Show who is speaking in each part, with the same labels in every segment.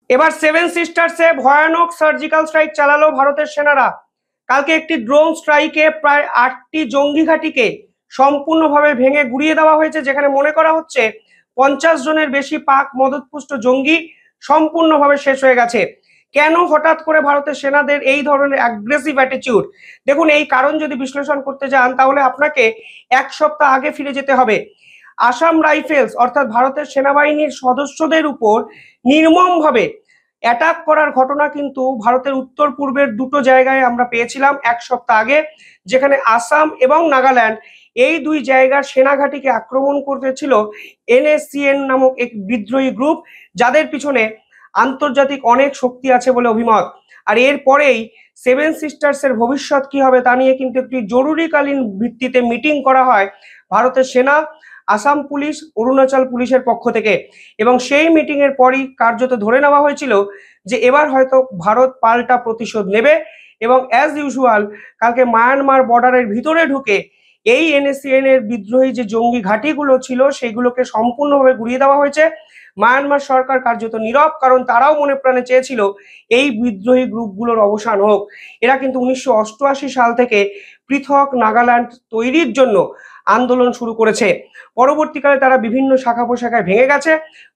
Speaker 1: এবার সেভেন সিস্টার্সে ভয়ানক surgical strike চালালো ভারতের সেনারা। কালকে একটি ড্রোন স্ট্রাইকে প্রায় 8টি জঙ্গি ঘাঁটিকে সম্পূর্ণভাবে ভেঙে গুড়িয়ে দেওয়া হয়েছে, যেখানে মনে করা হচ্ছে 50 জনের বেশি পাক মদতপুষ্ট জঙ্গি সম্পূর্ণভাবে শেষ হয়ে গেছে। কেন হঠাৎ করে ভারতের সেনাদের এই ধরনের অ্যাগ্রেসিভ অ্যাটিটিউড? দেখুন, এই কারণ যদি বিশ্লেষণ করতে যান তাহলে আপনাকে এক সপ্তাহ আগে ফিরে যেতে হবে। আসাম রাইফেলস অর্থাৎ ভারতের সেনাবাহিনীর সদস্যদের উপর নির্মমভাবে অ্যাটাক করার ঘটনা কিন্তু ভারতের উত্তর পূর্বের দুটো জায়গায় আমরা পেয়েছিলাম এক সপ্তাহ আগে, যেখানে আসাম এবং নাগাল্যান্ড এই দুই জায়গার সেনাঘাঁটিকে আক্রমণ করেছিল এনএসসিএন নামক এক বিদ্রোহী গ্রুপ, যাদের পিছনে আন্তর্জাতিক অনেক শক্তি আছে বলে অভিমত। আর এরপরেই সেভেন সিস্টার্সের ভবিষ্যৎ কি হবে তা নিয়ে কিন্তু একটি জরুরিকালীন ভিত্তিতে মিটিং করা হয় ভারতের সেনা, আসাম পুলিশ, অরুণাচল পুলিশের পক্ষ থেকে। এবং সেই মিটিং এর পরই কার্যত ধরে নেওয়া হয়েছিল যে এবার হয়তো ভারত পাল্টা প্রতিশোধ নেবে এবং অ্যাজ ইউজুয়াল কালকে মায়ানমার বর্ডারের ভিতরে ঢুকে এই এনএসসিএন এর বিদ্রোহী যে জঙ্গি ঘাঁটিগুলো ছিল সেগুলোকে সম্পূর্ণভাবে গুড়িয়ে দেওয়া হয়েছে। মায়ানমার সরকার কার্যত নীরব, কারণ তারাও মনে প্রাণে চেয়েছিল এই বিদ্রোহী গ্রুপগুলোর অবসান হোক। এরা কিন্তু 1988 সাল থেকে পৃথক নাগাল্যান্ড তৈরির জন্য আন্দোলন শুরু করেছে। পরবর্তীকালে তারা বিভিন্ন শাখা প্রশাখায় ভেঙে গেছে।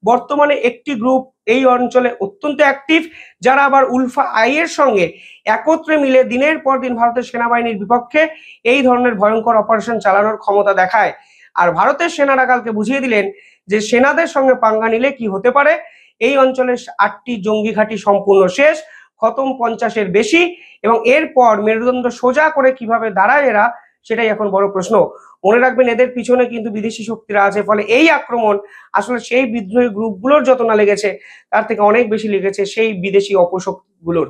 Speaker 1: বর্তমানে একটি গ্রুপ এই অঞ্চলে অত্যন্ত অ্যাক্টিভ, যারা আবার উলফা আই এর সঙ্গে একত্রে মিলে দিনের পর দিন ভারতের সেনাবাহিনীর বিপক্ষে এই ধরনের ভয়ঙ্কর অপারেশন চালানোর ক্ষমতা দেখায়। আর ভারতের সেনারা কালকে বুঝিয়ে দিলেন যে সেনাদের সঙ্গে পাঙ্গা নিলে কি হতে পারে। এই অঞ্চলের 8টি জঙ্গি ঘাঁটি সম্পূর্ণ শেষ, খতম 50-এর বেশি, এবং এরপর মেরুদণ্ড সোজা করে কিভাবে দাঁড়ায় এরা, সেটাই এখন বড় প্রশ্ন। মনে রাখবেন, এদের পিছনে কিন্তু বিদেশি শক্তিরা আছে, ফলে এই আক্রমণ আসলে সেই বিদ্রোহী গ্রুপগুলোর যত না লেগেছে তার থেকে অনেক বেশি লেগেছে সেই বিদেশি অপশক্তিগুলোর।